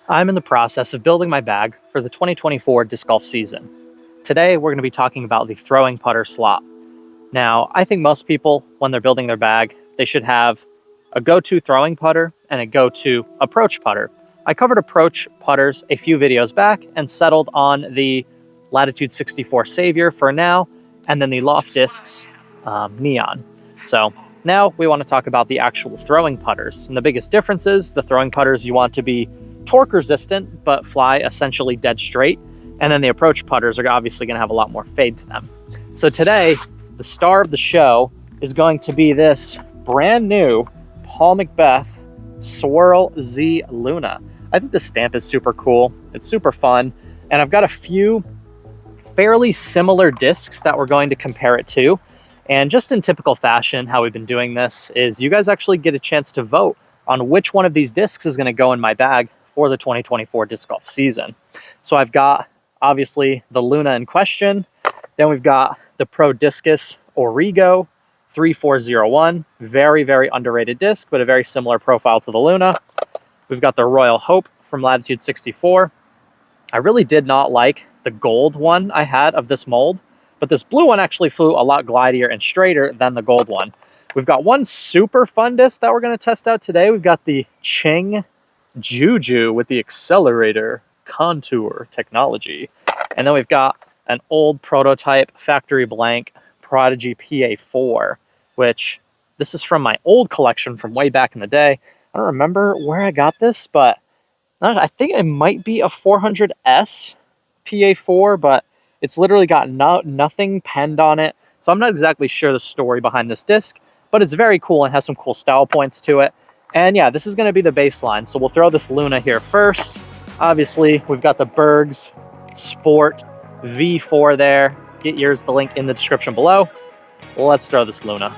I'm in the process of building my bag for the 2024 disc golf season. Today, we're going to be talking about the throwing putter slot. Now, I think most people, when they're building their bag, they should have a go-to throwing putter and a go-to approach putter. I covered approach putters a few videos back and settled on the Latitude 64 Savior for now, and then the Loft Discs Neon. So now we want to talk about the actual throwing putters. And the biggest difference is the throwing putters you want to be torque resistant, but fly essentially dead straight. And then the approach putters are obviously going to have a lot more fade to them. So today, the star of the show is going to be this brand new Paul McBeth Swirl Z Luna. I think the stamp is super cool. It's super fun. And I've got a few fairly similar discs that we're going to compare it to. And just in typical fashion, how we've been doing this is you guys actually get a chance to vote on which one of these discs is going to go in my bag for the 2024 disc golf season. So I've got obviously the Luna in question. Then we've got the Prodiscus Origo 3401. Very, very underrated disc, but a very similar profile to the Luna. We've got the Royal Hope from Latitude 64. I really did not like the gold one I had of this mold, but this blue one actually flew a lot glidier and straighter than the gold one. We've got one super fun disc that we're going to test out today. We've got the Cheng Juju with the accelerator contour technology. And then we've got an old prototype factory blank Prodigy PA4, which this is from my old collection from way back in the day. I don't remember where I got this, but I think it might be a 400S PA4, but it's literally got nothing penned on it. So I'm not exactly sure the story behind this disc, but it's very cool and has some cool style points to it. And yeah, this is going to be the baseline. So we'll throw this Luna here first. Obviously, we've got the Bergs Sport V4 there. Get yours, the link in the description below. Let's throw this Luna.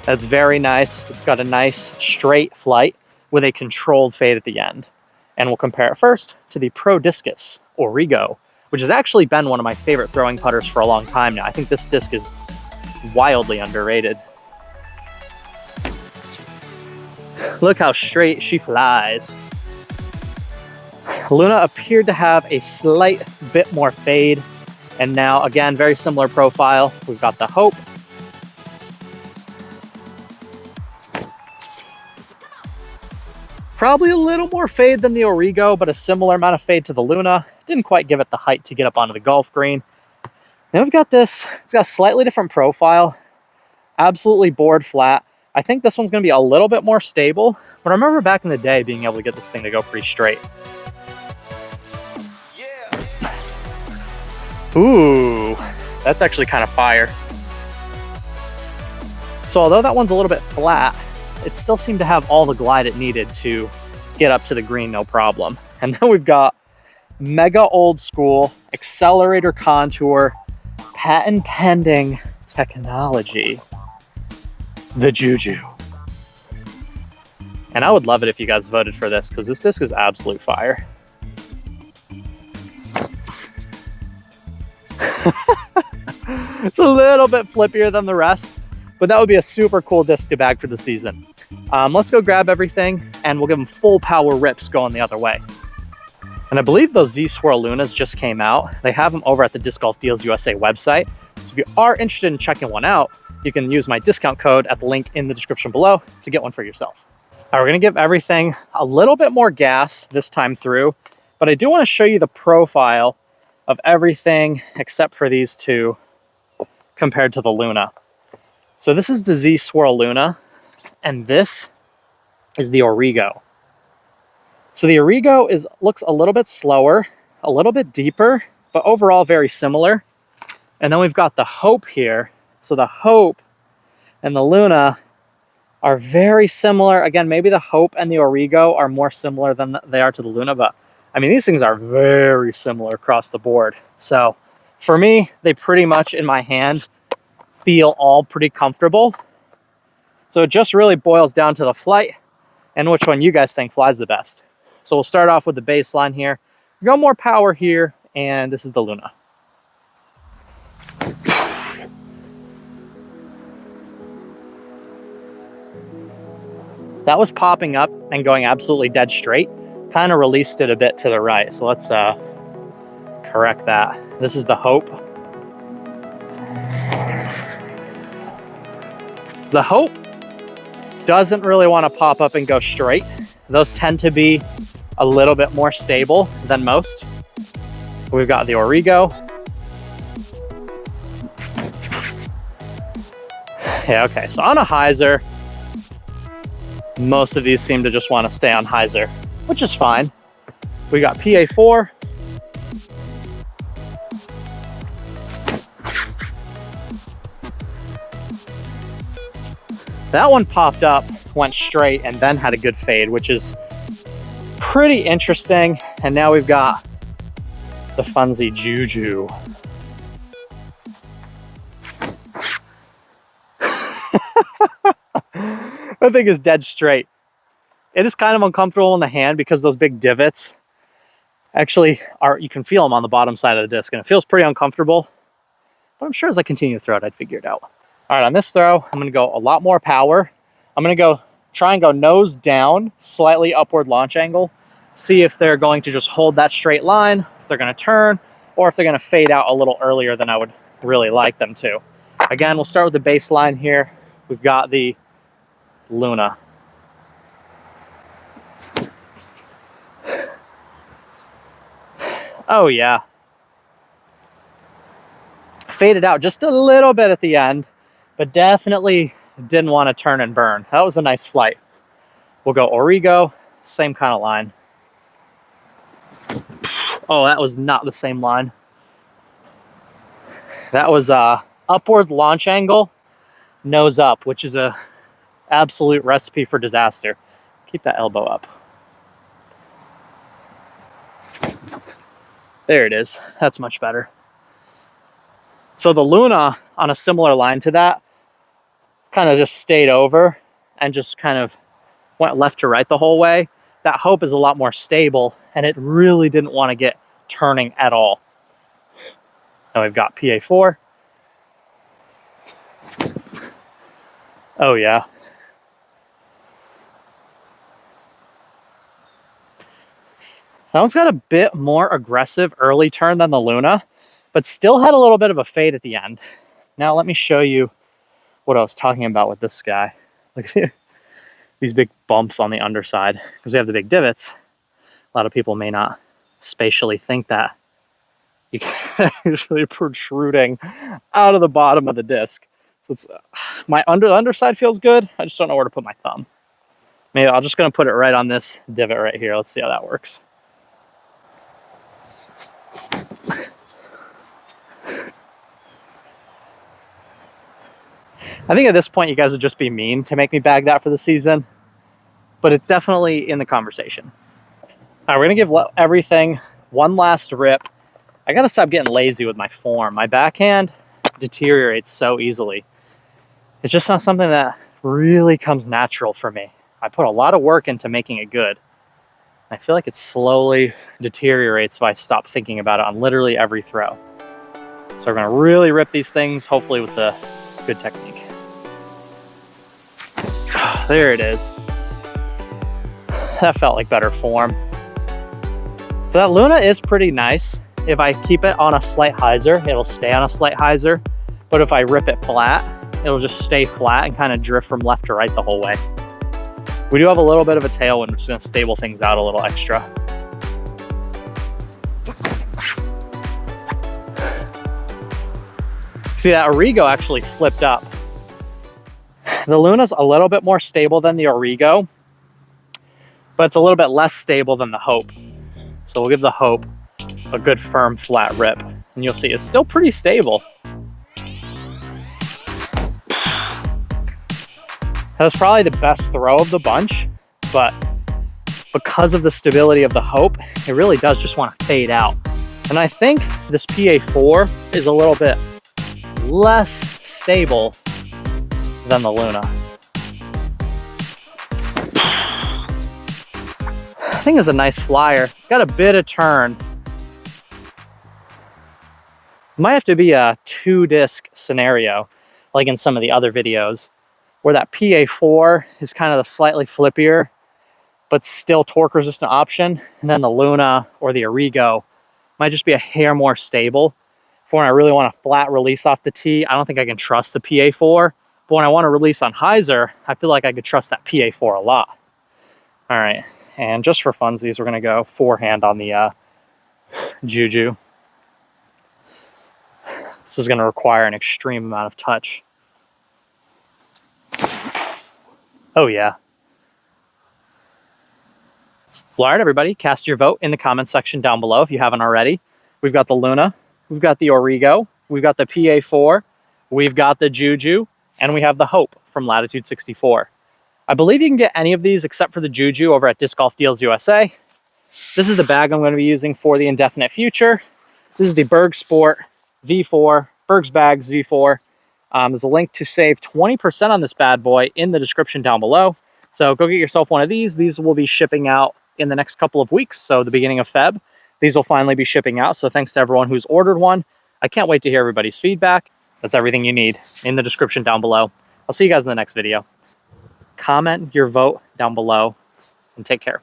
That's very nice. It's got a nice straight flight with a controlled fade at the end. And we'll compare it first to the Prodiscus Origo, which has actually been one of my favorite throwing putters for a long time now. I think this disc is wildly underrated. Look how straight she flies. Luna appeared to have a slight bit more fade. And now, again, very similar profile. We've got the Hope. Probably a little more fade than the Origo, but a similar amount of fade to the Luna. Didn't quite give it the height to get up onto the golf green. Then we've got this. It's got a slightly different profile. Absolutely board flat. I think this one's going to be a little bit more stable, but I remember back in the day being able to get this thing to go pretty straight. Ooh, that's actually kind of fire. So although that one's a little bit flat, it still seemed to have all the glide it needed to get up to the green, no problem. And then we've got mega old school accelerator contour, patent pending technology, the Juju. And I would love it if you guys voted for this, because this disc is absolute fire. It's a little bit flippier than the rest, but that would be a super cool disc to bag for the season. Let's go grab everything and we'll give them full power rips going the other way. And I believe those Z Swirl Lunas just came out. They have them over at the Disc Golf Deals USA website. So if you are interested in checking one out, you can use my discount code at the link in the description below to get one for yourself. All right, we're gonna give everything a little bit more gas this time through, but I do wanna show you the profile of everything except for these two compared to the Luna. So this is the Z Swirl Luna, and this is the Origo. So the Origo looks a little bit slower, a little bit deeper, but overall very similar. And then we've got the Hope here. So the Hope and the Luna are very similar. Again, maybe the Hope and the Origo are more similar than they are to the Luna, but I mean, these things are very similar across the board. So for me, they pretty much in my hand feel all pretty comfortable. So it just really boils down to the flight and which one you guys think flies the best. So we'll start off with the baseline here. Go more power here, and this is the Luna. That was popping up and going absolutely dead straight. Kind of released it a bit to the right. So let's correct that. This is the Hope. The Hope doesn't really want to pop up and go straight. Those tend to be a little bit more stable than most. We've got the Origo. Yeah, okay, so on a hyzer, most of these seem to just want to stay on hyzer, which is fine. We got PA4. That one popped up, went straight, and then had a good fade, which is pretty interesting. And now we've got the Funzy Juju. That thing is dead straight. It is kind of uncomfortable in the hand because those big divots actually are, you can feel them on the bottom side of the disc, and it feels pretty uncomfortable. But I'm sure as I continue to throw it, I'd figure it out. All right, on this throw, I'm gonna go a lot more power. I'm gonna try and go nose down, slightly upward launch angle. See if they're going to just hold that straight line, if they're gonna turn, or if they're gonna fade out a little earlier than I would really like them to. Again, we'll start with the baseline here. We've got the Luna. Oh yeah. Faded out just a little bit at the end, but definitely didn't want to turn and burn. That was a nice flight. We'll go Origo, same kind of line. Oh, that was not the same line. That was upward launch angle, nose up, which is a absolute recipe for disaster. Keep that elbow up. There it is. That's much better. So the Luna, on a similar line to that, kind of just stayed over and just kind of went left to right the whole way. That Hope is a lot more stable, and it really didn't want to get turning at all. Now we've got PA4. Oh yeah. That one's got a bit more aggressive early turn than the Luna, but still had a little bit of a fade at the end. Now let me show you what I was talking about with this guy. Look at these big bumps on the underside. Because we have the big divots, a lot of people may not spatially think that you can actually protruding out of the bottom of the disc. So it's, my underside feels good. I just don't know where to put my thumb. Maybe I'm just gonna put it right on this divot right here. Let's see how that works. I think at this point you guys would just be mean to make me bag that for the season, but it's definitely in the conversation. All right, we're gonna give everything one last rip. I gotta stop getting lazy with my form. My backhand deteriorates so easily. It's just not something that really comes natural for me. I put a lot of work into making it good. I feel like it slowly deteriorates if I stop thinking about it on literally every throw. So we're gonna really rip these things, hopefully with the good technique. There it is. That felt like better form. So that Luna is pretty nice. If I keep it on a slight hyzer, it'll stay on a slight hyzer. But if I rip it flat, it'll just stay flat and kind of drift from left to right the whole way. We do have a little bit of a tailwind, which is gonna stable things out a little extra. See, that Origo actually flipped up. The Luna's a little bit more stable than the Origo, but it's a little bit less stable than the Hope. So we'll give the Hope a good firm flat rip, and you'll see it's still pretty stable. That was probably the best throw of the bunch, but because of the stability of the Hope, it really does just want to fade out. And I think this PA4 is a little bit less stable than the Luna. I think it's a nice flyer. It's got a bit of turn. Might have to be a 2-disc scenario, like in some of the other videos. where that PA4 is kind of the slightly flippier, but still torque resistant option. And then the Luna or the Origo might just be a hair more stable. For when I really want a flat release off the tee, I don't think I can trust the PA4. But when I want to release on hyzer, I feel like I could trust that PA4 a lot. All right, and just for funsies, we're gonna go forehand on the Juju. This is gonna require an extreme amount of touch. Oh yeah. Well, all right, everybody, cast your vote in the comments section down below if you haven't already. We've got the Luna, we've got the Origo, we've got the PA4, we've got the Juju, and we have the Hope from Latitude 64. I believe you can get any of these except for the Juju over at Disc Golf Deals USA. This is the bag I'm going to be using for the indefinite future. This is the Berg Sport V4, Berg's Bags V4. There's a link to save 20% on this bad boy in the description down below. So go get yourself one of these. These will be shipping out in the next couple of weeks. So the beginning of Feb, these will finally be shipping out. So thanks to everyone who's ordered one. I can't wait to hear everybody's feedback. That's everything you need in the description down below. I'll see you guys in the next video. Comment your vote down below and take care.